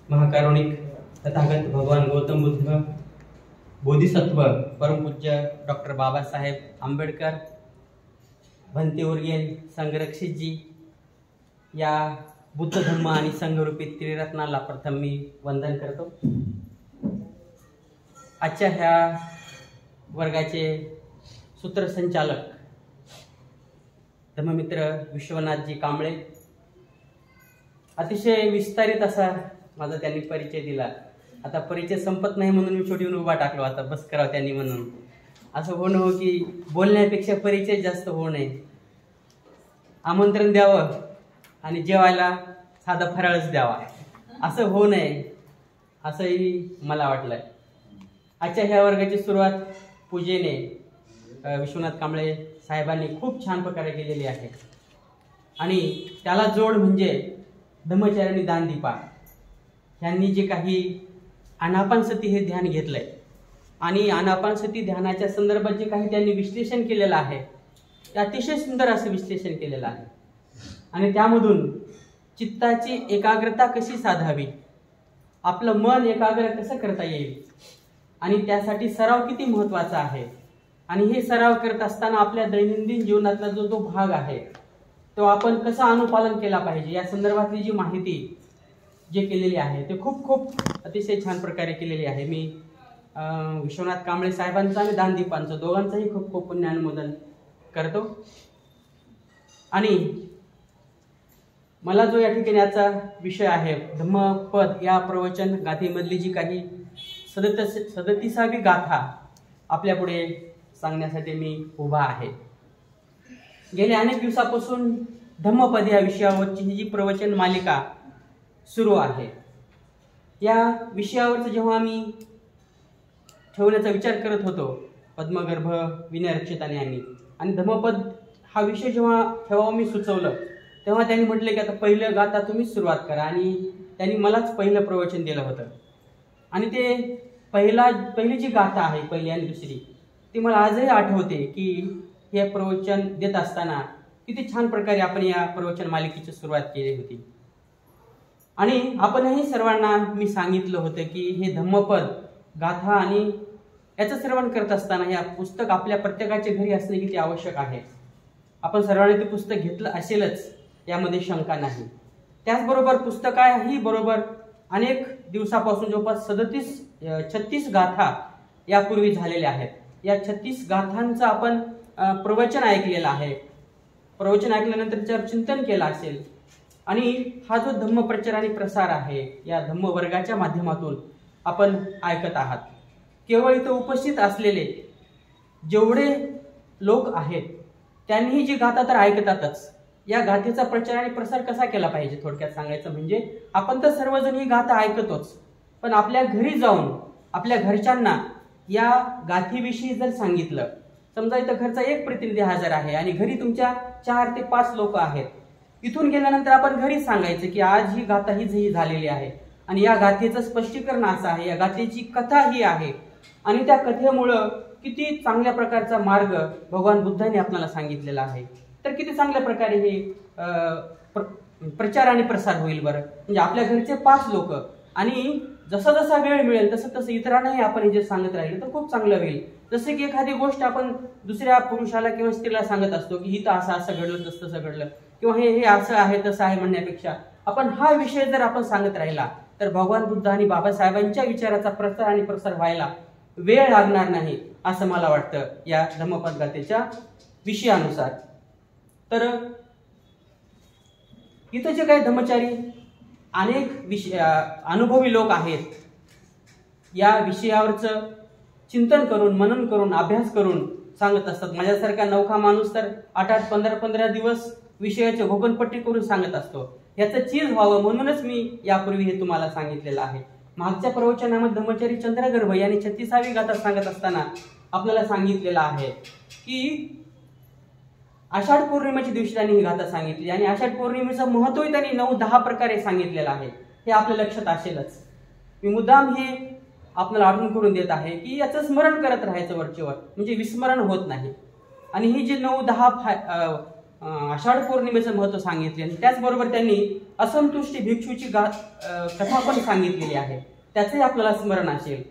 महाकारुणिक तथागत भगवान गौतम बुद्ध, बोधिसत्व परमपूज्य डॉक्टर बाबासाहेब आंबेडकर, भंतेवर्गीय संघरक्षितजी, या बुद्ध धम्म आणि संघरूपी त्रिरत्नाला प्रथम मी वंदन करतो। आजच्या ह्या वर्गाचे सूत्रसंचालक धम्ममित्र विश्वनाथजी कांबळे, अतिशय विस्तारित असा माझा त्यांनी परिचय दिला। आता परिचय संपत नाही म्हणून मी छोटी उभा टाकलो, आता बस करावं त्यांनी म्हणून। असं होणं हो की बोलण्यापेक्षा परिचय जास्त होऊ नये, आमंत्रण द्यावं आणि जेवायला साधा फराळच द्यावा, असं होऊ नये असंही मला वाटलंय। आजच्या ह्या वर्गाची सुरुवात पूजेने विश्वनाथ कांबळे साहेबांनी खूप छान प्रकारे केलेली आहे आणि त्याला जोड म्हणजे धम्मचारिणी दानदीपा यांनी जे काही आनापानसती हे ध्यान घेतलंय आणि आनापानसती ध्यानाच्या संदर्भात जे काही त्यांनी विश्लेषण केलेलं आहे ते अतिशय सुंदर असं विश्लेषण केलेलं आहे आणि त्यामधून चित्ताची एकाग्रता कशी साधावी, आपलं मन एकाग्र कसं करता येईल आणि त्यासाठी सराव किती महत्त्वाचा आहे आणि हे सराव करत असताना आपल्या दैनंदिन जीवनातला जो भाग आहे तो आपण कसा अनुपालन केला पाहिजे या संदर्भातली जी माहिती जे केलेली आहे ते खूप अतिशय छान प्रकारे केलेली आहे। मी विश्वनाथ कांबळे साहेबांचं आणि दानदीपांचं दोघांचंही खूप पुण्यानुमोदन करतो। आणि मला जो या ठिकाणी याचा विषय आहे धम्मपद या प्रवचन गाथेमधली जी काही 37वी गाथा आपल्यापुढे सांगण्यासाठी मी उभा आहे। गेल्या अनेक दिवसापासून धम्मपद या विषयावरची ही जी प्रवचन मालिका सुरू आहे, या विषयावरचं जेव्हा मी ठेवण्याचा विचार करत होतो पद्मगर्भ विनयरक्षिताने आणि धम्मपद हा विषय जेव्हा ठेवावं मी सुचवलं तेव्हा त्यांनी म्हटले की आता पहिलं गाथा तुम्हीच सुरुवात करा आणि त्यांनी मलाच पहिलं प्रवचन दिलं होतं आणि ते पहिली जी गाथा आहे पहिली आणि दुसरी ती मला आजही आठवते की हे प्रवचन देत असताना किती छान प्रकारे आपण या प्रवचन मालिकेची सुरुवात केली होती आणि आपणही सर्वांना मी सांगितलं होतं की हे धम्मपद गाथा आणि याचं श्रवण करत असताना हे पुस्तक आपल्या प्रत्येकाच्या घरी असणे किती आवश्यक आहे। आपण सर्वांनी ते पुस्तक घेतलं असेलच यामध्ये शंका नाही। त्याचबरोबर पुस्तकाही बरोबर अनेक दिवसापासून जवळपास 36 गाथा यापूर्वी झालेल्या आहेत। या 36 गाथांचं आपण प्रवचन ऐकलेलं आहे, प्रवचन ऐकल्यानंतर त्याच्यावर चिंतन केलं असेल आणि हा जो धम्म प्रचार आणि प्रसार आहे या धम्म वर्गाच्या माध्यमातून आपण ऐकत आहात। केवळ इथं उपस्थित असलेले जेवढे लोक आहेत त्यांनी जी गाथा तर ऐकतातच, या गाथेचा प्रचार आणि प्रसार कसा केला पाहिजे थोडक्यात सांगायचं म्हणजे आपण तर सर्वजण ही गाथा ऐकतोच, पण आपल्या घरी जाऊन आपल्या घरच्यांना या गाथेविषयी जर सांगितलं, समजा इथं घरचा एक प्रतिनिधी हजर आहे आणि घरी तुमच्या 4 ते 5 लोक आहेत, इथून गेल्यानंतर आपण घरी सांगायचं की आज ही गाथा ही झालेली आहे आणि या गाथेचं स्पष्टीकरण असं आहे, या गाथेची कथा ही आहे आणि त्या कथेमुळं किती चांगल्या प्रकारचा मार्ग भगवान बुद्धांनी आपल्याला सांगितलेला आहे, तर किती चांगल्या प्रकारे हे प्रचार आणि प्रसार होईल बरं। म्हणजे आपल्या घरचे 5 लोक आणि जसा वेळ मिळेल तसं इतरांनाही आपण हे जे सांगत राहिले तर खूप चांगलं होईल। जसे की एखादी गोष्ट आपण दुसऱ्या पुरुषाला किंवा स्त्रीला सांगत असतो की हिथं असं घडलं तसं घडलं किंवा हे असं आहे तसं आहे म्हणण्यापेक्षा आपण हा विषय जर आपण सांगत राहिला तर भगवान बुद्ध आणि बाबासाहेबांच्या विचाराचा प्रचार आणि प्रसार व्हायला वेळ लागणार नाही असं मला वाटतं या धम्मपद गाथेच्या विषयानुसार। तर इथं जे काही धम्मचारी अनेक अनुभवी लोक आहेत या विषयावरचं चिंतन करून मनन करून अभ्यास करून सांगत असतात। माझ्यासारखा नवखा माणूस तर 8-8 15-15 दिवस विषयाची घोकणपट्टी करून सांगत असतो। याचं चीज व्हावं म्हणूनच मी यापूर्वी हे तुम्हाला सांगितलेलं आहे। मागच्या प्रवचनामध्ये धम्मचारी चंद्रगर्भ यांनी 36वी गाथा सांगत असताना आपल्याला सांगितलेलं आहे की आषाढ पौर्णिमेच्या दिवशी त्यांनी ही गाथा सांगितली आणि आषाढ पौर्णिमेचं महत्त्वही त्यांनी 9-10 प्रकारे सांगितलेलं आहे, हे आपल्या लक्षात असेलच। मी मुद्दाम हे आपल्याला आठवण करून देत आहे की याचं स्मरण करत राहायचं वरचेवर, म्हणजे विस्मरण होत नाही। आणि ही जी 9-10 आषाढ पौर्णिमेचं महत्त्व सांगितले आणि त्याचबरोबर त्यांनी असंतुष्टी भिक्षूची कथा पण सांगितलेली आहे, त्याचंही आपल्याला स्मरण असेल.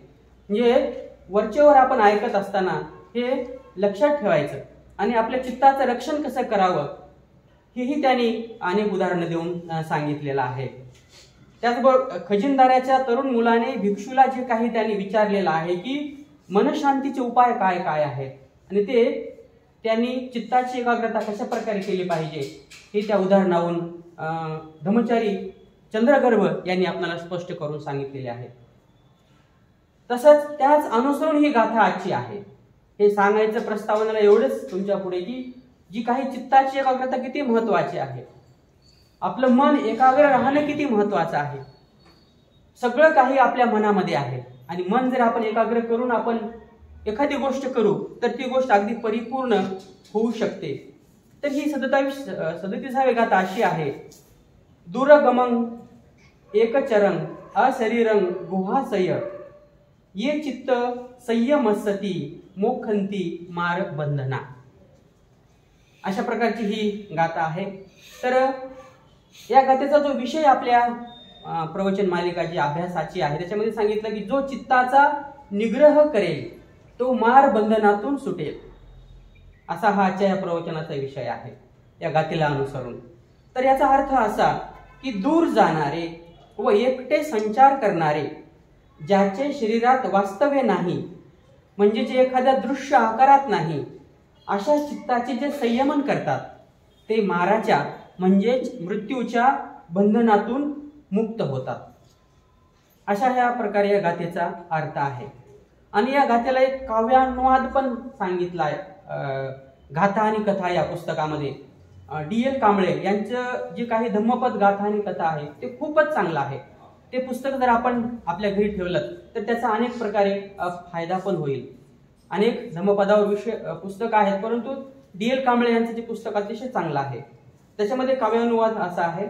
म्हणजे वरचेवर आपण ऐकत असताना हे लक्षात ठेवायचं आणि आपल्या चित्ताचं रक्षण कसं करावं हेही त्यांनी अनेक उदाहरणं देऊन सांगितलेलं आहे. त्याचबरोबर खजिनदाराच्या तरुण मुलाने भिक्षूला जे काही त्यांनी विचारलेलं आहे की मनशांतीचे उपाय काय काय आहेत आणि ते त्यांनी चित्ताची एकाग्रता कशा प्रकारे केली पाहिजे हे त्या उदाहरणावरून धम्मचारी चंद्रगर्भ यांनी आपल्याला स्पष्ट करून सांगितलेले आहे. तसंच त्याच अनुसरून ही गाथा आजची आहे. हे सांगायचं प्रस्तावनेला एवढंच तुमच्या पुढे की जी काही चित्ताची एकाग्रता किती महत्वाची आहे, आपलं मन एकाग्र राहणं किती महत्वाचं आहे. सगळं काही आपल्या मनामध्ये आहे आणि मन जर आपण एकाग्र करून आपण एखादी गोष्ट करू तर ती गोष्ट अगदी परिपूर्ण होऊ शकते. तर ही 37वी गाथा अशी आहे. दूरगमं एकचरं अशरीरं गुहाशय ये चित्त संयमस्सती मोखंती मार बंधना. अशा प्रकारची ही गाथा आहे. तर या गाथेचा जो विषय आपल्या प्रवचन मालिका जी अभ्यासाची आहे त्याच्यामध्ये सांगितलं की जो चित्ताचा निग्रह करेल तो मार बंधनातून सुटेल, असा हा आजच्या या प्रवचनाचा विषय आहे या गाथेला अनुसरून. तर याचा अर्थ असा की दूर जाणारे व एकटे संचार करणारे, ज्याचे शरीरात वास्तव्य नाही म्हणजे जे एखाद्या दृश्य आकारात नाही, अशा चित्ताचे जे संयमन करतात ते माराच्या म्हणजेच मृत्यूच्या बंधनातून मुक्त होतात. अशा ह्या प्रकारे या गाथेचा अर्थ आहे. आणि या गाथेला एक काव्यानुवाद पण सांगितला आहे गाथा आणि कथा या पुस्तकामध्ये. D.L. कांबळे यांचं जे काही धम्मपद गाथा आणि कथा आहे ते खूपच चांगलं आहे. ते पुस्तक जर आपण आपल्या घरी ठेवलं तर त्याचा अनेक प्रकारे फायदा पण होईल. अनेक धम्मपदावर पुस्तक आहेत परंतु D.L. कांबळे यांचं जे पुस्तक अतिशय चांगलं आहे. त्याच्यामध्ये काव्यानुवाद असा आहे.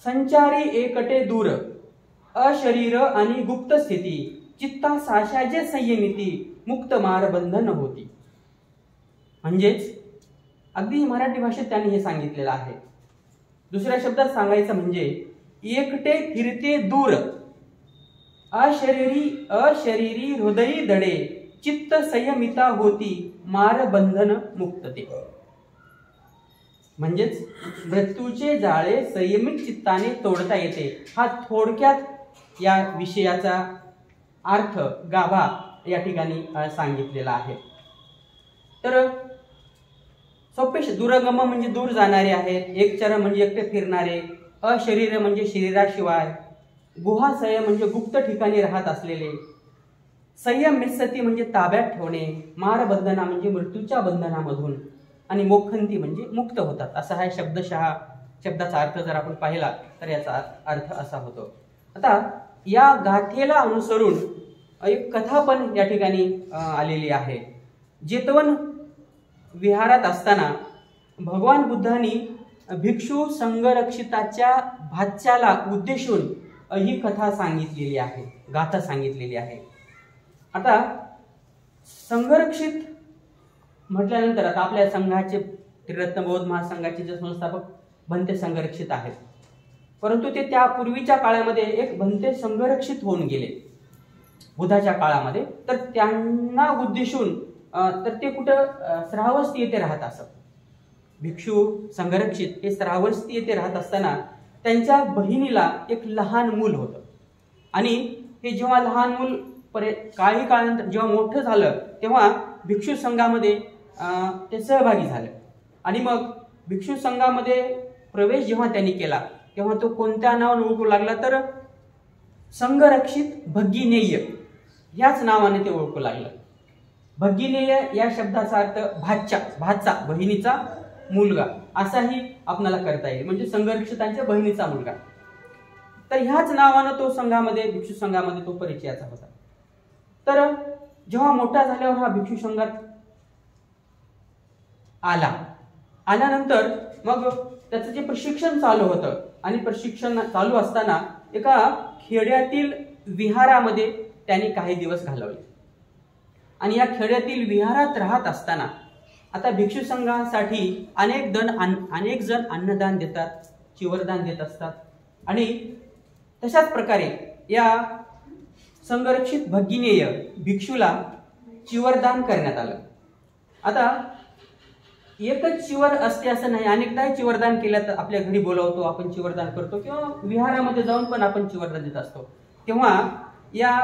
संचारी एकटे दूर अशरीर आणि गुप्त स्थिती, चित्ता साशाचे संयमिती मुक्त मार बंधन होती. म्हणजेच अगदी मराठी भाषेत त्यांनी हे सांगितलेलं आहे. दुसऱ्या शब्दात सांगायचं म्हणजे एकटे फिरते दूर अशरीरी हृदयी दडे, चित्त संयमिता होती मार बंधन मुक्तते. म्हणजेच मृत्यूचे जाळे संयमित चित्ताने तोडता येते. हा थोडक्यात या विषयाचा अर्थ गाभा या ठिकाणी सांगितलेला आहे. तर सोपे दूरगम म्हणजे दूर जाणारे आहेत, एकचर म्हणजे एकटे फिरणारे, अशरीर म्हणजे शरीराशिवाय, गुहाशय म्हणजे गुप्त ठिकाणी राहत असलेले, संयम मिस्सती म्हणजे ताब्यात ठेवणे, मारबंधना म्हणजे मृत्यूच्या बंधनामधून आणि मोखंती म्हणजे मुक्त होतात. असा हा शब्दाचा अर्थ जर आपण पाहिला तर याचा अर्थ असा होतो. आता या गाथेला अनुसरून एक कथा पण या ठिकाणी आलेली आहे. जेतवन विहारात असताना भगवान बुद्धांनी भिक्षू संघरक्षिताच्या भाच्याला उद्देशून ही कथा सांगितलेली आहे, गाथा सांगितलेली आहे. आता संघरक्षित म्हटल्यानंतर आता आपल्या संघाचे त्रिरत्न बौद्ध महासंघाचे जे संस्थापक भंते संघरक्षित आहेत, परंतु ते त्या पूर्वीच्या काळामध्ये एक भंते संघरक्षित होऊन गेले बुद्धाच्या काळामध्ये. तर त्यांना उद्देशून तर ते कुठं श्रावस्ती येथे राहत असत. भिक्षू संघरक्षित हे श्रावस्ती येथे राहत असताना त्यांच्या बहिणीला एक लहान मूल होतं आणि हे जेव्हा लहान मूल काही काळानंतर जेव्हा मोठं झालं तेव्हा भिक्षू संघामध्ये ते सहभागी झाले आणि मग भिक्षू संघामध्ये प्रवेश जेव्हा त्यांनी केला तेव्हा तो कोणत्या नावाने ओळखू लागला तर संघरक्षित भगिनेय याच नावाने ते ओळखू लागलं. भगिनेय या शब्दाचा अर्थ भाचा बहिणीचा मुलगा असाही आपल्याला करता येईल, म्हणजे संघरक्षितांच्या बहिणीचा मुलगा. तर ह्याच नावानं तो संघामध्ये भिक्षू संघामध्ये तो परिचयाचा होता. तर जेव्हा मोठा झाल्यावर हा भिक्षू संघात आल्यानंतर मग त्याचं जे प्रशिक्षण चालू होतं आणि प्रशिक्षण चालू असताना एका खेड्यातील विहारामध्ये त्यांनी काही दिवस घालवले आणि या खेड्यातील विहारात राहत असताना आता भिक्षू संघासाठी अनेक जण अन्नदान देतात, चिवरदान देत असतात आणि तशाच प्रकारे या संरक्षित भगिनीय भिक्षूला चिवरदान करण्यात आलं. आता एकच चिवर असते असं नाही, अनेकदा चिवरदान केलं तर आपल्या घरी बोलावतो, आपण चिवरदान करतो किंवा विहारामध्ये जाऊन पण आपण चिवरदान देत असतो. तेव्हा या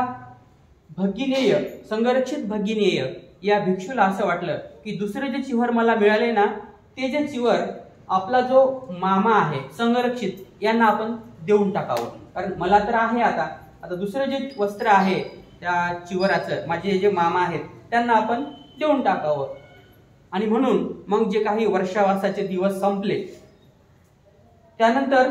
भगिनीय संरक्षित भगिनीय या भिक्षूला असं वाटलं की दुसरे जे चिवर मला मिळाले ना, ते जे चिवर आपला जो मामा आहे संरक्षित यांना आपण देऊन टाकावं, कारण मला तर आहे आता दुसरं जे वस्त्र आहे त्या चिवराचं माझे जे मामा आहेत त्यांना आपण देऊन टाकावं. आणि म्हणून मग जे काही वर्षावासाचे दिवस संपले त्यानंतर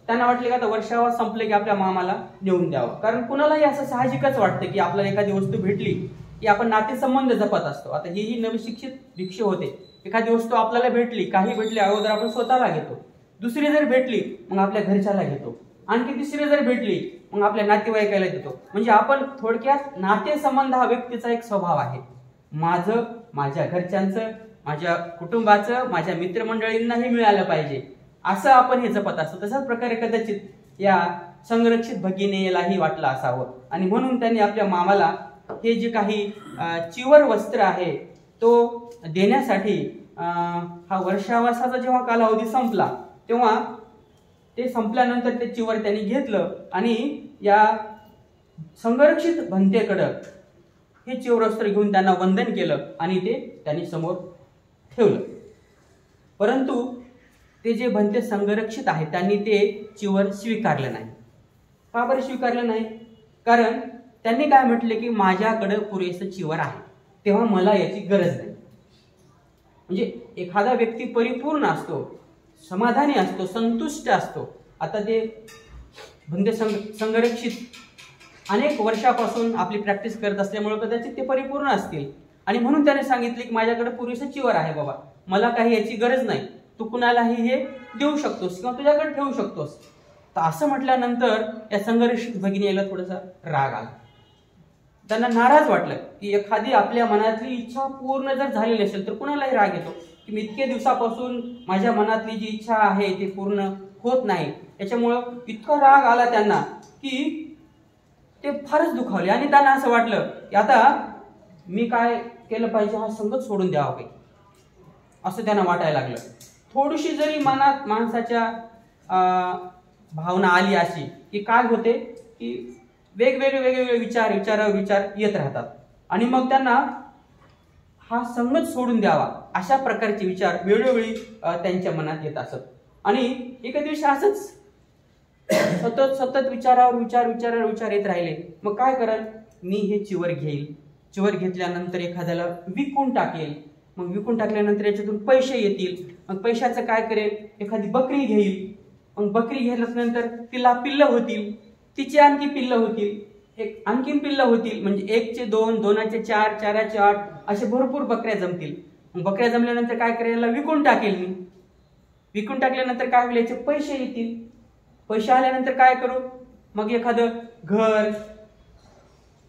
त्यांना वाटले का आता वर्षावास संपले की आपल्या मामाला देऊन द्यावं, कारण कुणालाही असं साहजिकच वाटतं की आपल्याला एखादी वस्तू भेटली की आपण नातेसंबंध जपत असतो. आता ही नवशिक्षित भिक्षू होते, एखादी वस्तू आपल्याला भेटली, काही भेटली अगोदर आपण स्वतःला घेतो, दुसरी जर भेटली मग आपल्या घरच्याला घेतो, आणखी तिसरी जर भेटली मग आपल्या नातेवाईकाला देतो. म्हणजे आपण थोडक्यात नातेसंबंध हा व्यक्तीचा एक स्वभाव आहे. माझं, माझ्या घरच्यांचं, माझ्या कुटुंबाचं, माझ्या मित्रमंडळींनाही मिळालं पाहिजे असं आपण हे जपत असतो. तशाच प्रकारे कदाचित या संरक्षित भगिनीलाही वाटलं असावं आणि म्हणून त्यांनी आपल्या मामाला हे जे काही चिवर वस्त्र आहे तो देण्यासाठी हा वर्षावासाचा जेव्हा कालावधी संपला तेव्हा ते संपल्यानंतर ते चिवर त्यांनी घेतलं आणि या संरक्षित भंतेकडं हे चिवरवस्त्र घेऊन त्यांना वंदन केलं आणि ते त्यांनी समोर ठेवलं. परंतु ते जे भंते संरक्षित आहेत त्यांनी ते चिवर स्वीकारलं नाही. का बरं स्वीकारलं नाही? कारण त्यांनी काय म्हटले की माझ्याकडे पुरेसं चिवर आहे, तेव्हा मला याची गरज नाही. म्हणजे एखादा व्यक्ती परिपूर्ण असतो, समाधानी असतो, संतुष्ट असतो. आता ते भंते संरक्षित अनेक वर्षापासून आपली प्रॅक्टिस करत असल्यामुळे कदाचित ते परिपूर्ण असतील आणि म्हणून त्याने सांगितले की माझ्याकडे पुरेसं चिवर आहे बाबा, मला काही याची गरज नाही, तू कुणालाही हे देऊ शकतोस किंवा तुझ्याकडे ठेवू शकतोस. तर असं म्हटल्यानंतर या संरक्षित भगिनीला थोडासा राग आला. त्यांना नाराज वाटलं की एखादी आपल्या मनातली इच्छा पूर्ण जर झाली नसेल तर कुणालाही राग येतो की मी इतके दिवसापासून माझ्या मनातली जी इच्छा आहे ती पूर्ण होत नाही. त्याच्यामुळं इतका राग आला त्यांना की ते फारच दुखावले आणि त्यांना असं वाटलं की आता मी काय केलं पाहिजे, हा संगत सोडून द्यावा काही असं त्यांना वाटायला लागलं. थोडीशी जरी मनात माणसाच्या भावना आली अशी की काय होते की वेगवेगळे विचार येत राहतात आणि मग त्यांना हा संगत सोडून द्यावा अशा प्रकारचे विचार वेळोवेळी त्यांच्या मनात येत असत. आणि एका दिवशी असंच सतत विचारावर विचार येत राहिले. मग काय कराल, मी हे चिवर घेईल, चिवर घेतल्यानंतर एखाद्याला विकून टाकेल, मग विकून टाकल्यानंतर याच्यातून पैसे येतील, मग पैशाचं काय करेल, एखादी बकरी घेईल, मग बकरी घेतल्यानंतर तिला पिल्लं होतील, तिची आणखी पिल्लं होतील, एक आणखीन पिल्लं होतील, म्हणजे 1चे 2, 2चे 4, 4चे 8 असे भरपूर बकऱ्या जमतील. मग बकऱ्या जमल्यानंतर काय करेल, विकून टाकेल मी, विकून टाकल्यानंतर काय होईल, याचे पैसे येतील, पैसे आल्यानंतर काय करू, मग एखादं घर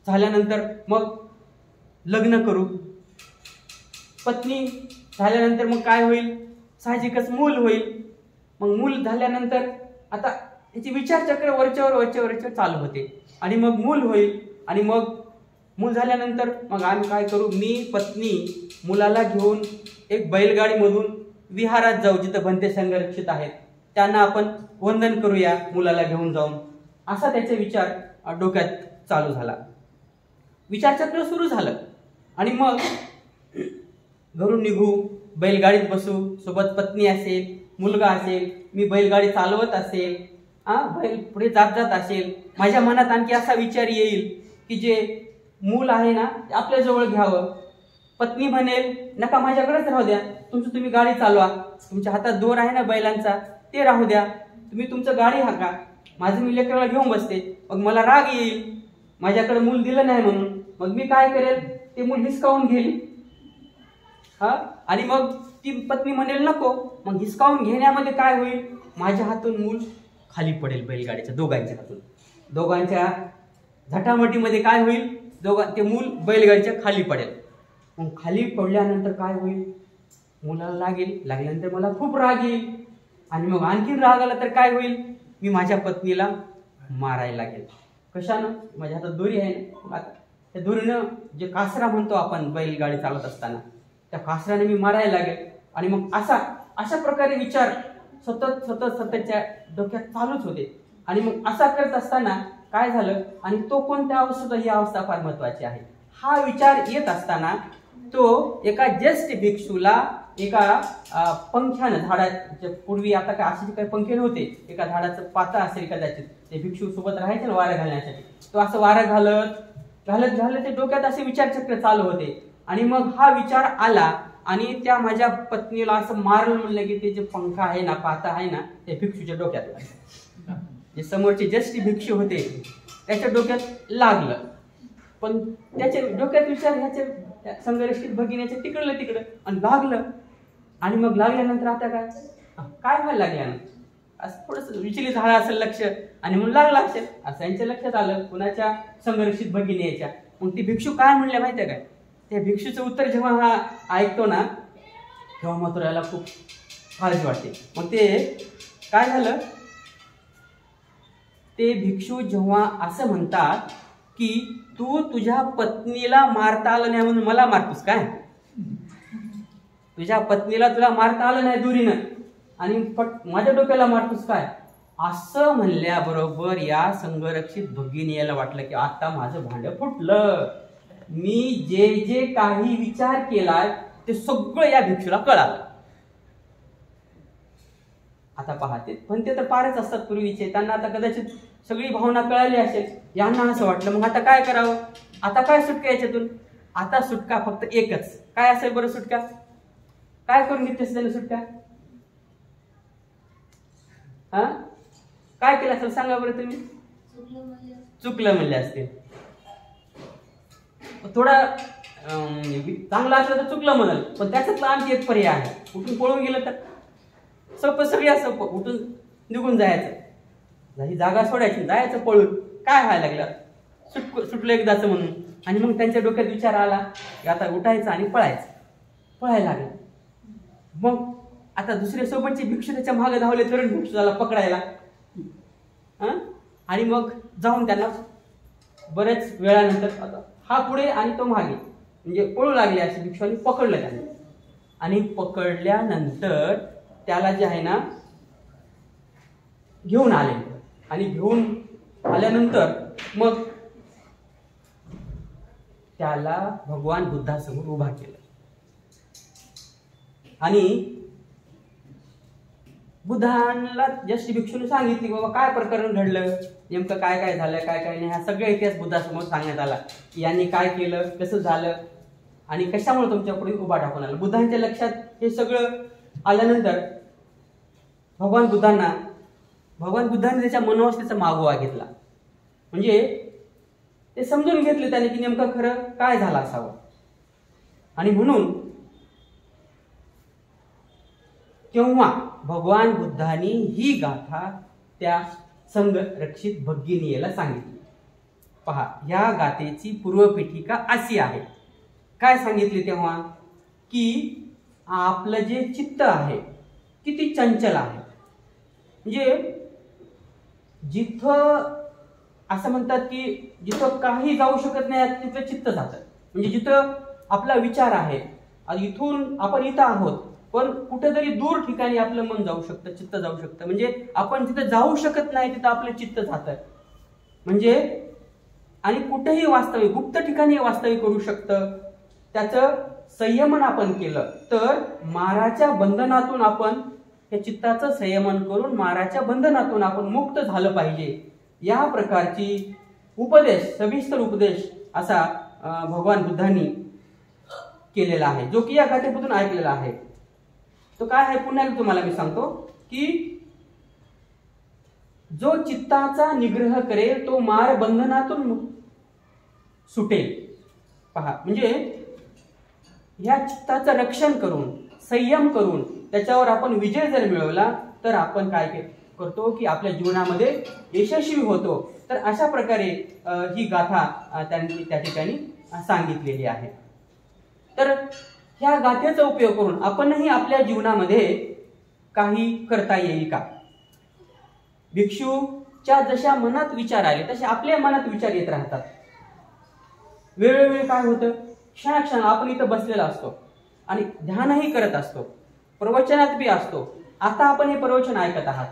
झाल्यानंतर मग लग्न करू, पत्नी झाल्यानंतर मग काय होईल, साहजिकच मूल होईल, मग मूल झाल्यानंतर आता याची विचारचक्र वरच्यावर चालू होते आणि मग मूल होईल आणि मग मूल झाल्यानंतर मग आम्ही काय करू, मी पत्नी मुलाला घेऊन एक बैलगाडीमधून विहारात जाऊ जिथं भंते संरक्षित आहेत, त्यांना आपण वंदन करूया मुलाला घेऊन जाऊन, असा त्याचे विचार डोक्यात चालू झाला. विचारचक्र सुरू झालं आणि मग घरून निघू, बैलगाडीत बसू, सोबत पत्नी असेल, मुलगा असेल, मी बैलगाडी चालवत असेल, बैल पुढे जात असेल, माझ्या मनात आणखी असा विचार येईल की जे मूल आहे ना ते आपल्या जवळ घ्यावं, पत्नी म्हणेल नका माझ्याकडेच राहू द्या, तुम्ही गाडी चालवा, तुमच्या हातात दोर आहे ना बैलांचा ते राहू द्या, तुम्ही तुमचं गाडी हाका, माझं मी लेकराला घेऊन बसते, मग मला राग येईल माझ्याकडे मूल दिलं नाही म्हणून, मग मी काय करेल, ते मूल हिसकावून घेईल, आणि मग ती पत्नी म्हणेल नको, मग हिसकावून घेण्यामध्ये काय होईल, माझ्या हातून मूल खाली पडेल, बैलगाडीच्या दोघांच्या हातून, दोघांच्या झटामटीमध्ये काय होईल, ते मूल बैलगाडीच्या खाली पडेल मग खाली पडल्यानंतर काय होईल, मुलाला लागल्यानंतर मला खूप राग येईल, आणि मग आणखीन राग आला तर काय होईल, मी माझ्या पत्नीला मारायला लागेल. कशानं, माझ्या हातात दोरी आहे ना, त्या दोरीनं जे कासरा म्हणतो आपण बैलगाडी चालत असताना, त्या कासराने मी मारायला लागेल. आणि मग अशा प्रकारे विचार सततच्या डोक्यात चालूच होते. आणि मग असा करत असताना काय झालं, आणि तो कोणत्या अवस्थेत, ही अवस्था फार महत्वाची आहे. हा विचार येत असताना तो एका ज्येष्ठ भिक्षूला एका पंख्यानं, झाडाच्या पूर्वी आता काय असे काही पंखे नव्हते, एका झाडाचं पाता असेल कदाचित, ते भिक्षू सोबत राहायचे ना वारं घालण्यासाठी, तो असं वारं घालत ते डोक्यात असे विचारचक्र चालू होते. आणि मग हा विचार आला, आणि त्या माझ्या पत्नीला असं मारलं म्हणलं की ते जे पंखा आहे ना, पाता आहे ना, ते भिक्षूच्या डोक्यात लागलं. जे समोरचे ज्येष्ठ भिक्षू होते त्याच्या डोक्यात लागलं, पण त्याच्या डोक्यात विचार ह्याचे संघर्षित भगिनीचे तिकडलं आणि लागलं. आणि मग लागल्यानंतर आता काय व्हायला लागल्यानं असं थोडस विचलित झालं असेल लक्ष, आणि मग लागला असेल असं यांच्या लक्षात आलं कुणाच्या संघर्षित भगिनी याच्या. मग ती भिक्षू काय म्हणल्या माहितीये काय, त्या भिक्षूचं उत्तर जेव्हा हा ऐकतो ना, तेव्हा मथुराला खूप काळजी वाटते. मग ते काय झालं, ते भिक्षू जेव्हा असं म्हणतात की तू तुझ्या पत्नीला मारता आलं नाही म्हणून मला मारतोस काय, तुझ्या पत्नीला तुला मारता आलं नाही दोरीनं आणि माझ्या डोक्याला मारतोस काय, असं म्हणल्याबरोबर या संघरक्षित भगिनीला वाटलं की आता माझं भांडं फुटलं. मी जे काही विचार केलाय ते सगळं या भिक्षूला कळालं. आता पाहते पण ते तर पारच असतात पूर्वीचे, त्यांना आता कदाचित सगळी भावना कळाली असेल. यांना असं वाटलं मग आता काय करावं, आता काय सुटका याच्यातून, आता सुटका फक्त एकच. काय असेल बरं सुटका, काय करून घेतलीस त्याने सुटका, हा काय केलं असेल सांगा बरं तुम्ही. चुकलं म्हणले असते, थोडा चांगला असलं तर चुकलं म्हणाल, पण त्याच्यातला आणखी एक पर्याय आहे, उठून पळून गेलं तर सगळ्या सोपं, उठून निघून जायचं, ही जागा सोडायची, जायचं पळून. काय व्हायला लागलं, सुटलं एकदाच म्हणून. आणि मग त्यांच्या डोक्यात विचार आला की आता उठायचं आणि पळायला लागलं. मग आता दुसऱ्या सोबतचे भिक्षू त्याच्या मागे धावले, तरुण भिक्षू त्याला पकडायला, आणि मग जाऊन त्यांना बरेच वेळानंतर आता हा पुढे आणि तो मागे म्हणजे पळू लागले असे भिक्षूंनी पकडलं त्यांना. आणि पकडल्यानंतर त्याला जे आहे ना घेऊन आले, आणि घेऊन आल्यानंतर मग त्याला भगवान बुद्धासमोर उभा केलं. आणि बुद्धांना ज्येष्ठ भिक्षूने सांगितली बाबा काय प्रकरण घडलं, नेमकं काय काय झालं, काय काय नाही, हा सगळा इतिहास बुद्धासमोर सांगण्यात आला की यांनी काय केलं, कसं झालं आणि कशामुळे तुमच्या पुढे उभा टाकून आला. बुद्धांच्या लक्षात हे सगळं आल्यानंतर भगवान बुद्धांनी त्याच्या मनोवस्थेचा मागोवा घेतला. म्हणजे ते समजून घेतले त्याने की नेमकं खरं काय झालं असावं. आणि म्हणून तेव्हा भगवान बुद्धांनी ही गाथा त्या संघरक्षित भगिनीला सांगितली. पहा, या गाथेची पूर्वपीठिका अशी आहे. काय सांगितले तेव्हा की आपलं जे चित्त आहे किती चंचल आहे. म्हणजे जिथं असं म्हणतात की जिथं काही जाऊ शकत नाही तिथं चित्त जातं. म्हणजे जिथं आपला विचार आहे, इथून आपण इथं आहोत पण कुठेतरी दूर ठिकाणी आपलं मन जाऊ शकतं, चित्त जाऊ शकतं. म्हणजे आपण जिथं जाऊ शकत नाही तिथं आपलं चित्त जातं. म्हणजे आणि कुठेही वास्तविक गुप्त ठिकाणी वास्तविक करू शकतं. त्याचं संयमन आपण केलं तर माराच्या बंधनातून आपण या चित्ताचं संयमन करून माराच्या बंधनातून आपण मुक्त झालं पाहिजे. या प्रकारची उपदेश, सविस्तर उपदेश असा भगवान बुद्धांनी केलेला आहे, जो की या गाथेमधून ऐकलेला आहे. तो काय आहे पुन्हा तुम्हाला मी सांगतो की जो चित्ताचा निग्रह करेल तो मार बंधनातून सुटेल. पहा, म्हणजे ह्या चित्ताचं रक्षण करून संयम करून त्याच्यावर आपण विजय जर मिळवला तर आपण काय करतो की आपल्या जीवनामध्ये यशस्वी होतो. तर अशा प्रकारे ही गाथा त्यांनी त्या ठिकाणी सांगितलेली आहे. तर ह्या गाथेचा उपयोग करून आपणही आपल्या जीवनामध्ये काही करता येईल का? भिक्षूच्या जशा मनात विचार आले तसे आपल्या मनात विचार येत राहतात. वेळोवेळी काय होतं, क्षणाक्षण आपण इथं बसलेला असतो आणि ध्यानही करत असतो, प्रवचनात बी असतो. आता आपण हे प्रवचन ऐकत आहात,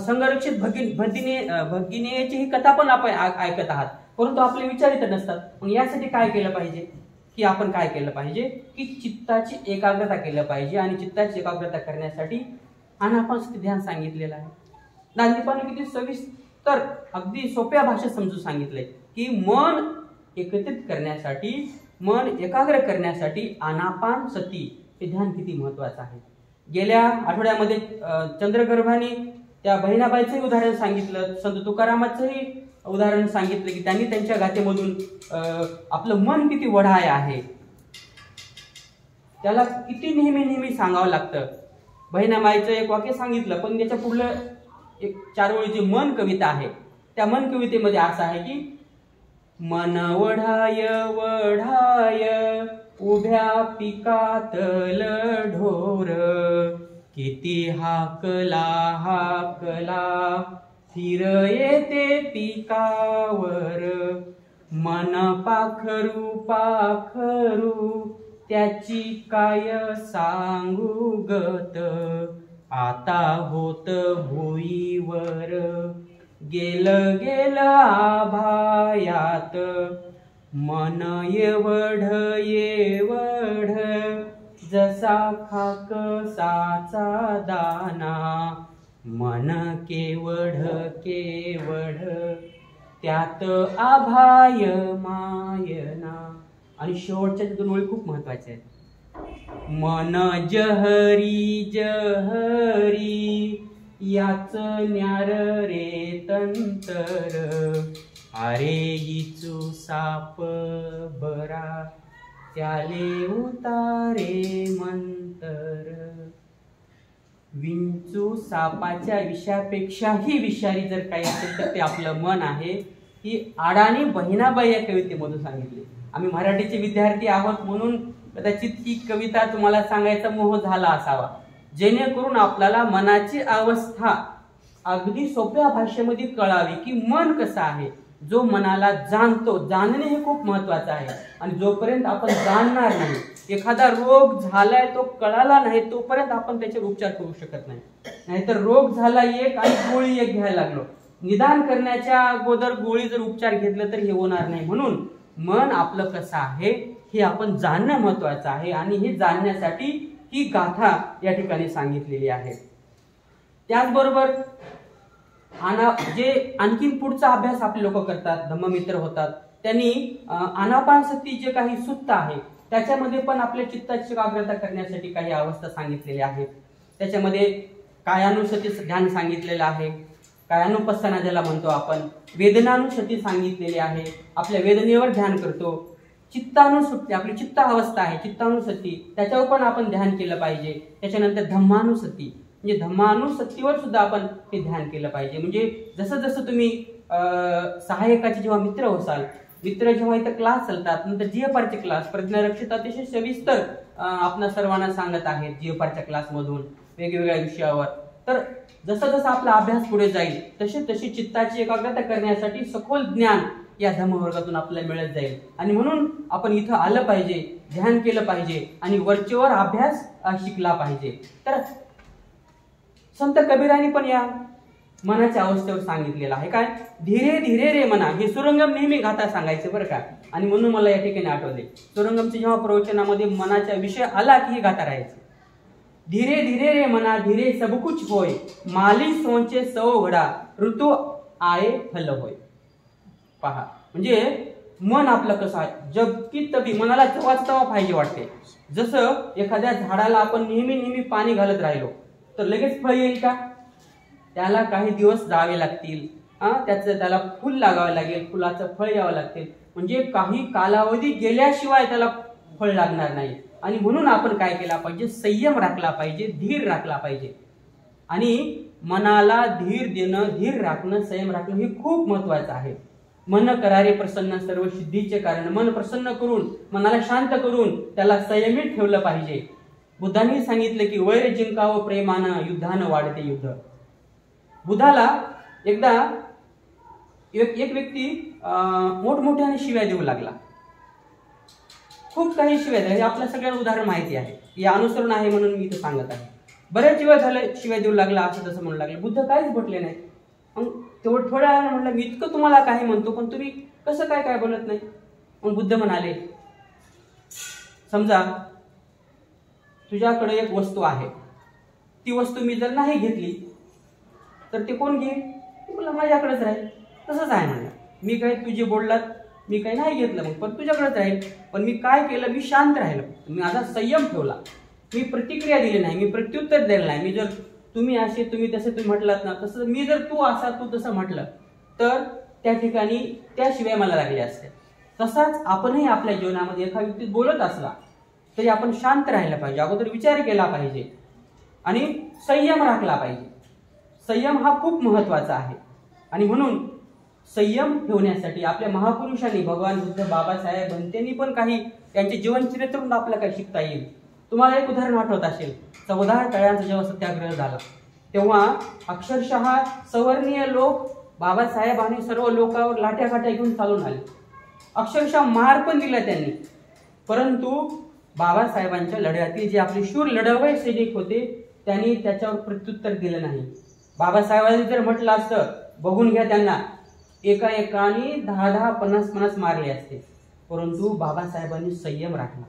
संरक्षित भगिनीची ही कथा पण आपण ऐकत आहात, परंतु आपले विचार इथं नसतात. मग यासाठी काय केलं पाहिजे की आपण काय केलं पाहिजे की चित्ताची एकाग्रता केलं पाहिजे. आणि चित्ताची एकाग्रता करण्यासाठी आनापानसती ध्यान सांगितलेलं आहे. ज्ञानदीपाने किती सविस्तर अगदी सोप्या भाषेत समजून सांगितलंय की मन एकत्रित करण्यासाठी, मन एकाग्र करण्यासाठी आनापानसती हे ध्यान किती महत्वाचं आहे. गेल्या आठवड्यामध्ये चंद्रगर्भाने त्या बहिणाबाईचंही उदाहरण सांगितलं, संत तुकारामाचंही उदाहरण सांगितलं की त्यांनी त्यांच्या गाथेमधून आपलं मन किती वढाय आहे, त्याला किती नेहमी नेहमी सांगावं लागतं. बहिणाबाईचं एक वाक्य सांगितलं, पण त्याच्या पुढलं एक 4 ओळीची मन कविता आहे. त्या मन कवितेमध्ये असं आहे की मन वढाय वढाय उभ्या पिकातल ढोर, किती हाकला हाकला फिर येते पिकावर, मन पाखरू पाखरू त्याची काय सांगू गत, आता होत भुईवर गेल गेल आभायात, मन एवढ एवढ जसा खाकसाचा दाना, मन केवढ केवढ त्यात आभाय मायना. आणि शेवटच्या 2 ओळी खूप महत्वाच्या आहेत. मन जहरी जहरी याच न्यार रे तंतर, अरे इचू साप बरा त्याले उतारे मंतर. विंचू सापाच्या विषापेक्षाही विषारी जर काही असेल तर ते आपलं मन आहे. ही अडाणी बहिणाबाई या कवितेमधून सांगितले. आम्ही मराठीचे विद्यार्थी आहोत म्हणून कदाचित ही कविता तुम्हाला सांगायचा मोह झाला असावा, जेणेकरून आपल्याला मनाची अवस्था अगदी सोप्या भाषेमध्ये कळावी की मन कसं आहे. जो मनाला जाणतो, जाणणे हे खूप महत्वाचं आहे. आणि जोपर्यंत आपण जाणणार नाही, एखादा रोग झालाय तो कळाला नाही, तोपर्यंत आपण त्याच्यावर उपचार करू शकत नाही. नाहीतर रोग झाला एक आणि गोळी एक घ्यायला लागलो, निदान करण्याच्या अगोदर गोळी जर उपचार घेतलं तर हे होणार नाही. म्हणून मन आपलं कसं आहे हे आपण जाणणं महत्वाचं आहे. आणि हे जाणण्यासाठी ही गाथा या ठिकाणी सांगितलेली आहे. त्याचबरोबर जे आणखीन पुढचा अभ्यास आपले लोक करतात, धम्ममित्र होतात, त्यांनी आनापानसती जे काही सुत्त आहे त्याच्यामध्ये पण आपल्या चित्ताची एकाग्रता करण्यासाठी काही अवस्था सांगितलेल्या आहेत. त्याच्यामध्ये कायानुसती ध्यान सांगितलेलं आहे, कायानुपස්සना ज्याला म्हणतो आपण, वेदनानुसती सांगितलेली आहे, आपल्या वेदनेवर ध्यान करतो. चित्तानुसती आपली चित्त अवस्था आहे, चित्तानुसती त्याच्यावर पण आपण ध्यान केलं पाहिजे. त्याच्यानंतर धम्मानुसती म्हणजे धम्मानुसतीवर सुद्धा आपण हे ध्यान केलं पाहिजे. म्हणजे जसं जसं तुम्ही सहाय्यकाचे जेव्हा मित्र होसाल, मित्र जेव्हा इथं क्लास चालतात, नंतर जीएफआरचे क्लास, प्रज्ञारक्षित अतिशय सविस्तर आपणा सर्वांना सांगत आहेत जीएफआरच्या क्लासमधून वेगवेगळ्या विषयावर. तर जसं जसं आपला अभ्यास पुढे जाईल तशी तशी चित्ताची एकाग्रता करण्यासाठी सखोल ज्ञान या धम्मवर्गातून आपल्याला मिळत जाईल. आणि म्हणून आपण इथं आलं पाहिजे, ध्यान केलं पाहिजे आणि वरचेवर अभ्यास शिकला पाहिजे. तर संत कबीरांनी पण या मनाच्या अवस्थेवर सांगितलेलं आहे काय, धीरे धीरे रे मना. हे सुरंगम नेहमी गाथा सांगायचे बरं का. आणि म्हणून मला या ठिकाणी आठवले, सुरंगमचे जेव्हा प्रवचनामध्ये मनाचा विषय आला की ही गाथा राहायची. धीरे धीरे रे मना धीरे सब कुछ होय, माली सोंचे सौ घडा ऋतू आये फल होय. पहा, म्हणजे मन आपलं कसं आहे, जबकी तबी मनाला तेव्हाच तेव्हा पाहिजे वाटते. जसं एखाद्या झाडाला आपण नेहमी नेहमी पाणी घालत राहिलो तर लगेच फळ येईल का? त्याला काही दिवस जावे लागतील, त्याला फुल लागावं लागेल, फुलाचं फळ यावं लागतील. म्हणजे काही कालावधी गेल्याशिवाय त्याला फळ लागणार नाही. आणि म्हणून आपण काय केला पाहिजे, संयम राखला पाहिजे, धीर राखला पाहिजे. आणि मनाला धीर देणं, धीर राखणं, संयम राखणं हे खूप महत्वाचं आहे. मन करारे प्रसन्न सर्व सिद्धीचे कारण. मन प्रसन्न करून, मनाला शांत करून त्याला संयमित ठेवलं पाहिजे. बुद्धांनी सांगितलं की वैर जिंकावं प्रेमानं, युद्धानं वाढते युद्ध. बुद्धाला एकदा एक व्यक्ती मोठमोठ्याने शिव्या देऊ लागला. खूप काही शिव्या द्या, हे आपल्या सगळ्यांना उदाहरण माहिती आहे. या अनुसरण आहे म्हणून मी इथं सांगत आहे. बऱ्याच वेळ झालं शिव्या देऊ लागला, असं तसं म्हणू लागले. बुद्ध काहीच म्हटले नाही. मग तेवढं थोड्या वेळानं म्हटलं, मी इतकं तुम्हाला काही म्हणतो पण तुम्ही कसं काय बोलत नाही. मग बुद्ध म्हणाले, समजा तुझ्याकडे एक वस्तू आहे, ती वस्तू मी जर नाही घेतली तर ते कोण घेईल? तुला माझ्याकडेच राहील. तसंच आहे म्हणलं, मी काय तुझे बोललात, मी काही नाही घेतलं मग पण तुझ्याकडेच राहील. पण मी काय केलं, मी शांत राहिलो, मी माझा संयम ठेवला, मी प्रतिक्रिया दिली नाही, मी प्रत्युत्तर दिलं नाही. मी जर तुम्ही असे तुम्ही तसे तुम्ही म्हटलात ना तसं, मी जर तू असा तू तसं म्हटलं तर त्या ठिकाणी त्याशिवाय मला लागले असते. तसाच आपणही आपल्या जीवनामध्ये एका व्यक्तीत बोलत असला तरी आपण शांत राहायला पाहिजे, अगोदर विचार केला पाहिजे आणि संयम राखला पाहिजे. संयम हा खूप महत्वाचा आहे. आणि म्हणून संयम ठेवण्यासाठी आपल्या महापुरुषांनी, भगवान बुद्ध, बाबासाहेब यांनी पण काही त्यांचे जीवनचरित्रातून आपल्याला काही शिकता येईल. तुम्हाला एक उदाहरण आठवत असेल, 14 तळ्यांचा जेव्हा सत्याग्रह झाला तेव्हा अक्षरशः सवर्णीय लोक बाबासाहेब आणि सर्व लोकांवर लाठ्या घेऊन चालून आले. अक्षरशः मार पण दिला त्यांनी. परंतु बाबासाहेबांच्या लढ्यातील जे आपले शूर लढवय सैनिक होते त्यांनी त्याच्यावर प्रत्युत्तर दिलं नाही. बाबासाहेबांनी जर म्हटलं असतं, बघून घ्या त्यांना, एकाने 10 50 मारले असते. परंतु बाबासाहेबांनी संयम राखला.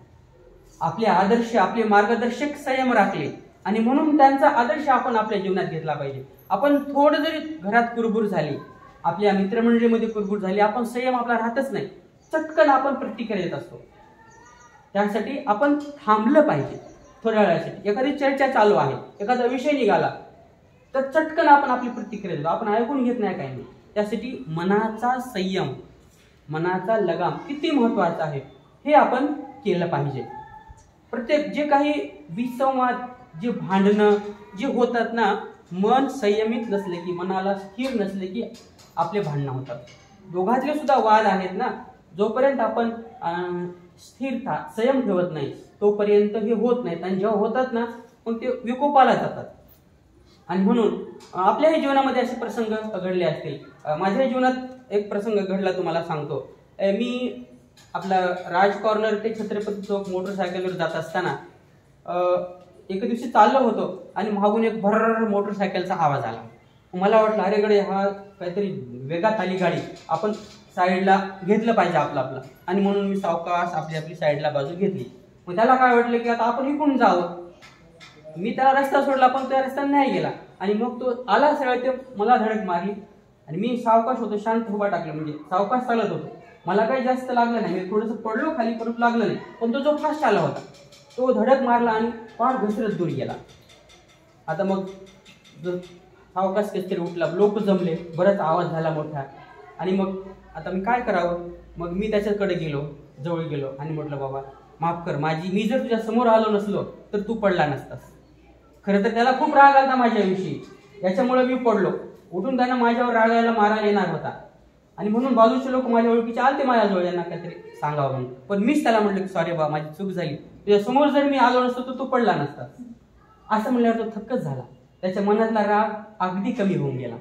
आपले आदर्श, आपले मार्गदर्शक संयम राखले. आणि म्हणून त्यांचा आदर्श आपण आपल्या जीवनात घेतला पाहिजे. आपण थोडं जरी घरात कुरबुर झाली, आपल्या मित्रमंडळीमध्ये कुरबुर झाली, आपण संयम आपला राहतच नाही, चटकन आपण प्रतिक्रिया देत असतो. त्यासाठी आपण थांबलं पाहिजे थोड्या वेळासाठी. एखादी चर्चा चालू आहे, एखादा विषय निघाला तर चटकन आपण आपली प्रतिक्रिया देतो, आपण ऐकून घेत नाही काही नाही. त्यासाठी मनाचा संयम, मनाचा लगाम किती महत्वाचा आहे हे आपण केलं पाहिजे. प्रत्येक जे काही विसंवाद, जे भांडणं जे होतात ना, मन संयमित नसले की, मनाला स्थिर नसले की आपले भांडणं होतात. दोघातले सुद्धा वाद आहेत ना, जोपर्यंत आपण स्थिरता संयम ठेवत नाही तोपर्यंत हे होत नाहीत. आणि जेव्हा होतात ना मग ते विकोपाला जातात. आणि म्हणून आपल्याही जीवनामध्ये असे प्रसंग घडले असतील. माझ्या जीवनात एक प्रसंग घडला, तुम्हाला सांगतो. मी आपला राज कॉर्नर ते छत्रपती चौक मोटरसायकलवर जात असताना एका दिवशी चाललो होतो आणि मागून एक भर्र मोटरसायकलचा आवाज आला. मला वाटलं, अरे गडे, हा काहीतरी वेगात आली गाडी, आपण साईडला घेतलं पाहिजे आपलं. आणि म्हणून मी सावकाश आपली साईडला बाजू घेतली. मग त्याला काय वाटलं की आता आपण इकडून जावं. मी त्याला रस्ता सोडला पण त्या रस्त्याने नाही गेला. आणि मग तो आला सरळ, ते मला धडक मारली. आणि मी सावकाश होतो, शांत उभा टाकलं, म्हणजे सावकाश चालत होतो. मला काही जास्त लागलं नाही, मी थोडंसं पडलो खाली, परत लागलं नाही. पण तो जो फास्ट आला होता तो धडक मारला आणि पाठ घसरत दूर गेला. आता मग जो सावकाश कचतरी उठला, लोक जमले, बराच आवाज झाला मोठा. आणि मग आता मी काय करावं? मग मी त्याच्याकडे गेलो, जवळ गेलो आणि म्हटलं, बाबा माफ कर, मी जर तुझ्या समोर आलो नसलो तर तू पडला नसतास. खरं तर त्याला खूप राग आला माझ्याविषयी, याच्यामुळे मी पडलो. उठून त्यांना माझ्यावर राग यायला, मारायला येणार होता. आणि म्हणून बाजूचे लोक माझ्या ओळखीचे आलते माझ्याजवळ, यांना काहीतरी सांगावं म्हणून. पण मीच त्याला म्हटलं की सॉरी बाबा, माझी चूक झाली, तुझ्या समोर जर मी आलो नसतो तर तू पडला नसतास. असं म्हणल्यावर तो थक्कच झाला. त्याच्या मनातला राग अगदी कमी होऊन गेला.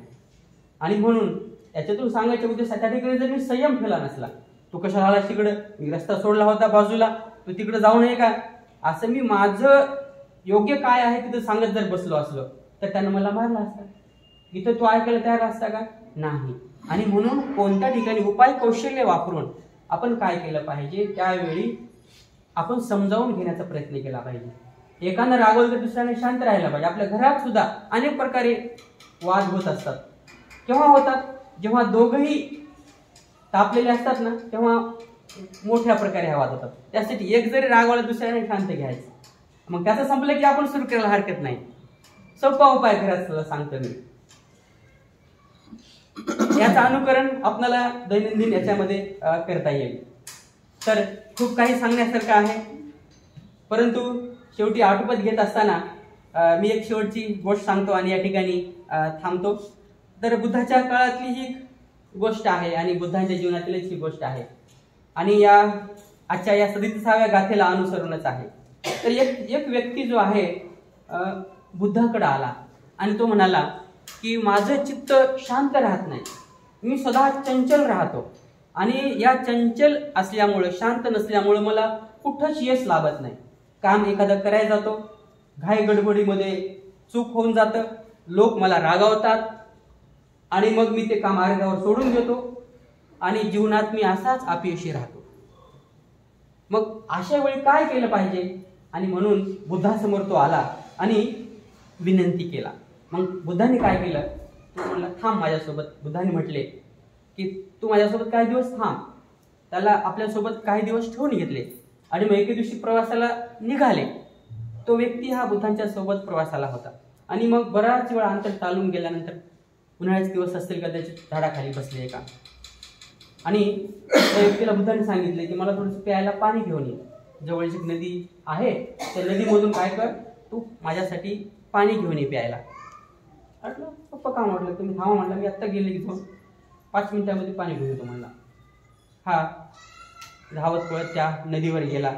आणि म्हणून याच्यातून सांगायच्या उद्देश, त्या ठिकाणी जर मी संयम ठेवला नसला, तू कशाला आला तिकडं, मी रस्ता सोडला होता बाजूला, तू तिकडे जाऊ नये का, असं मी माझं योग्य काय आहे तिथं सांगत जर बसलो असलो तर त्यानं मला मारला असता. इथं तू ऐकायला तयार असता का? नाही. आणि म्हणून कोणत्या ठिकाणी उपाय कौशल्य वापरून आपण काय केलं पाहिजे, त्यावेळी आपण समजावून घेण्याचा प्रयत्न केला पाहिजे. एकानं रागवलं तर दुसऱ्याने शांत राहायला पाहिजे. आपल्या घरात सुद्धा अनेक प्रकारे वाद होत असतात. केव्हा होतात? जेव्हा दोघंही तापलेले असतात ना, तेव्हा मोठ्या प्रकारे हा वाद होतात. त्यासाठी एक जरी रागवला दुसऱ्याने शांत घ्यायचं. मग त्याचं संपलं की आपण सुरू करायला हरकत नाही. सोपा उपाय घरात सुद्धा सांगतो मी. याचं अनुकरण आपल्याला दैनंदिन याच्यामध्ये करता येईल. तर खूप काही सांगण्यासारखं आहे, परंतु शेवटी आटोपत घेत असताना मी एक शेवटची गोष्ट सांगतो आणि या ठिकाणी थांबतो. तर बुद्धाच्या काळातली ही गोष्ट आहे आणि बुद्धांच्या जीवनातीलच ही गोष्ट आहे आणि आजच्या या 37व्या गाथेला अनुसरूनच आहे. तर एक व्यक्ती जो आहे बुद्धाकडे आला आणि तो म्हणाला की माझं चित्त शांत राहत नाही, मी सदा चंचल राहतो आणि या चंचल असल्यामुळे, शांत नसल्यामुळे मला कुठंच यश लाभत नाही. काम एखादं करायला जातो, घाई गडबडीमध्ये चूक होऊन जातं, लोक मला रागावतात आणि मग मी ते काम अर्ध्यावर सोडून देतो आणि जीवनात मी असाच अपयशी राहतो. मग अशा वेळी काय केलं पाहिजे? आणि म्हणून बुद्धासमोर तो आला आणि विनंती केला. मग बुद्धाने काय केलं? तो म्हणला थांब माझ्यासोबत. बुद्धाने म्हटले की तू माझ्यासोबत काही दिवस थांब. त्याला आपल्यासोबत काही दिवस ठेवून घेतले आणि मग एके दिवशी प्रवासाला निघाले. तो व्यक्ती हा बुद्धांच्या सोबत प्रवासाला होता आणि मग बराच वेळ अंतर चालून गेल्यानंतर उन्हाळ्याचे दिवस असतील कदाचित, झाडाखाली बसले का आणि त्या व्यक्तीला बुद्धाने सांगितले की मला थोडंसं प्यायला पाणी घेऊन ये. जवळची नदी आहे, त्या नदीमधून काय कर, तू माझ्यासाठी पाणी घेऊन ये प्यायला. म्हटलं पप्पा का? म्हटलं तुम्ही थांबा. म्हटलं मी आत्ता गेले की 5 मिनिटांमध्ये पाणी घेऊन येतो. म्हणला हा धावत पळत त्या नदीवर गेला.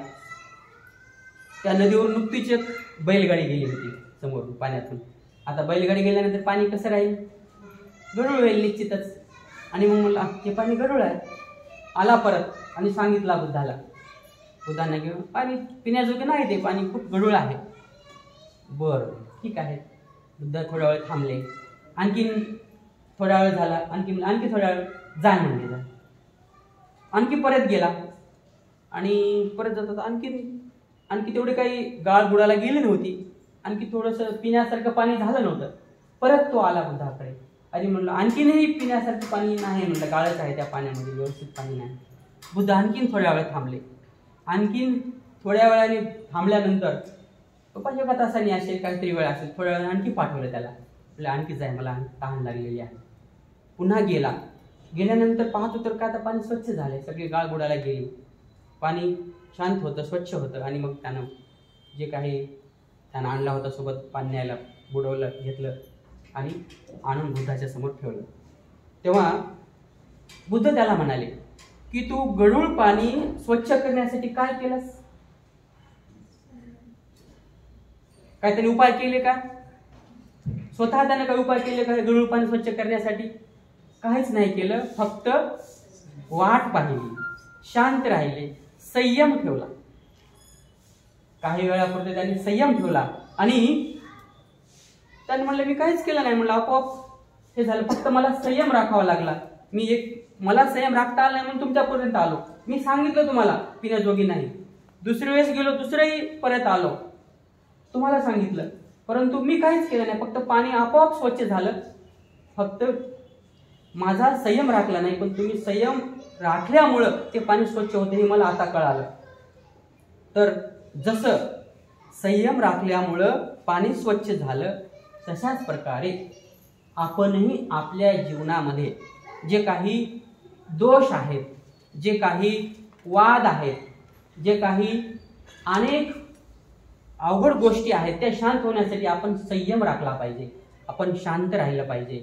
त्या नदीवर नुकतीच एक बैलगाडी गेली होती समोरून पाण्यातून. आता बैलगाडी गेल्यानंतर पाणी कसं राहील? गढूळ होईल निश्चितच. आणि मग म्हणला हे पाणी गढूळ आहे. आला परत आणि सांगितला बुद्धाला. बुद्धांना घेऊन पाणी पिण्याजोगे नाही, ते पाणी खूप गढूळ आहे. बरं ठीक आहे. बुद्ध थोडा वेळ थांबले. आणखीन थोडा वेळ झाला, आणखी थोडा वेळ जाय म्हणले. आणखी परत गेला आणि परत जातात आणखी तेवढे काही गाळ बुडाला गेली नव्हती. आणखी थोडंसं पिण्यासारखं पाणी झालं नव्हतं. परत तो आला बुद्धाकडे आणि म्हणलं आणखीनही पिण्यासारखं पाणी नाही. म्हणलं गाळच आहे त्या पाण्यामध्ये, व्यवस्थित पाणी नाही. बुद्ध आणखीन थोड्या वेळ थांबले. आणखीन थोड्या वेळाने थांबल्यानंतर 5-1 तासांनी असेल, काहीतरी वेळ असेल, थोड्या वेळाने आणखी पाठवलं त्याला. म्हटलं आणखी जाय, मला तहान लागलेली आहे. पुन्हा गेला. गेल्यानंतर पाहतो तर का आता पाणी स्वच्छ झाले, सगळी गाळ बुडाला गेली, पाणी शांत होतं, स्वच्छ होतं. आणि मग त्यानं जे काही त्यानं आणला होता सोबत पाणी न्यायला, बुडवलं, घेतलं आणि आणून बुद्धाच्या समोर ठेवलं. तेव्हा बुद्ध त्याला म्हणाले की तू गढूळ पाणी स्वच्छ करण्यासाठी काय केलंस? काय त्याने उपाय केले का? स्वतः त्याने काय उपाय केले का गढूळ पाणी स्वच्छ करण्यासाठी? काहीच नाही केलं. फक्त वाट पाहिली, शांत राहिले, संयम ठेवला. काही वेळापुरते त्यांनी संयम ठेवला आणि त्याने म्हणलं मी काहीच केलं नाही. म्हणलं आपोआप हे झालं. फक्त मला संयम राखावा लागला. मला संयम राखता आला नाही म्हणून तुमच्यापर्यंत आलो. मी सांगितलं तुम्हाला पिण्याजोगी नाही. दुसरी वेळेस गेलो, दुसरंही परत आलो, तुम्हाला सांगितलं, परंतु मी काहीच केलं नाही. फक्त पाणी आपोआप स्वच्छ झालं. फक्त माझा संयम राखला नाही, पण तुम्ही संयम राखल्यामुळं ते पाणी स्वच्छ होतं हे मला आता कळालं. तर जसं संयम राखल्यामुळं पाणी स्वच्छ झालं, तशाच प्रकारे आपणही आपल्या जीवनामध्ये जे काही दोष आहेत, जे काही वाद आहेत, जे काही अनेक अवघड गोष्टी आहेत, त्या शांत होण्यासाठी आपण संयम राखला पाहिजे. आपण शांत राहिलं पाहिजे,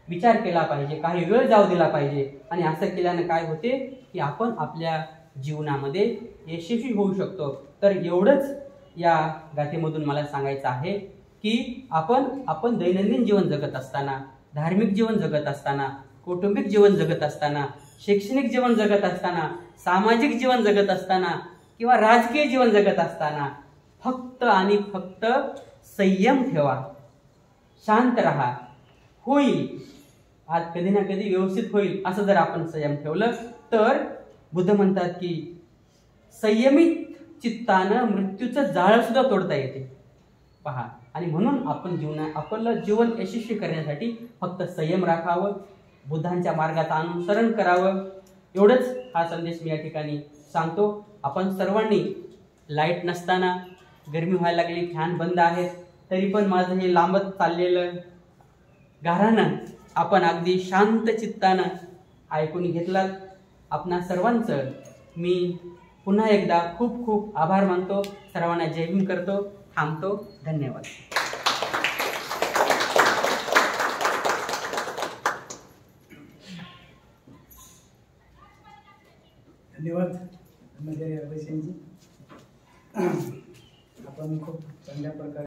विचार केला पाहिजे, काही वेळ जाऊ दिला पाहिजे. आणि असं केल्यानं काय होते की आपण आपल्या जीवनामध्ये यशस्वी होऊ शकतो. तर एवढंच या गाथेमधून मला सांगायचं आहे की आपण दैनंदिन जीवन जगत असताना, धार्मिक जीवन जगत असताना, कौटुंबिक जीवन जगत असताना, शैक्षणिक जीवन जगत असताना, सामाजिक जीवन जगत असताना किंवा राजकीय जीवन जगत असताना फक्त आणि फक्त संयम ठेवा, शांत राहा. होईल, आज कधी ना कधी व्यवस्थित होईल असं जर आपण संयम ठेवलं तर बुद्ध म्हणतात की संयमित चित्तानं मृत्यूचं जाळं सुद्धा तोडता येते. पहा, आणि म्हणून आपलं जीवन यशस्वी करण्यासाठी फक्त संयम राखावं, बुद्धांच्या मार्गाचं अनुसरण करावं. एवढंच हा संदेश मी या ठिकाणी सांगतो. आपण सर्वांनी लाईट नसताना, गरमी व्हायला लागली, फॅन बंद आहेत, तरी पण माझं हे लांबत चाललेलं गारानं आपण अगदी शांत चित्तानं ऐकून घेतलात. आपणा सर्वांचं मी पुन्हा एकदा खूप खूप आभार मानतो. सर्वांना जय भीम करतो. थांबतो. धन्यवाद. ब्रह्मचारी अभयसेनजी, आपण खूप चांगल्या प्रकारे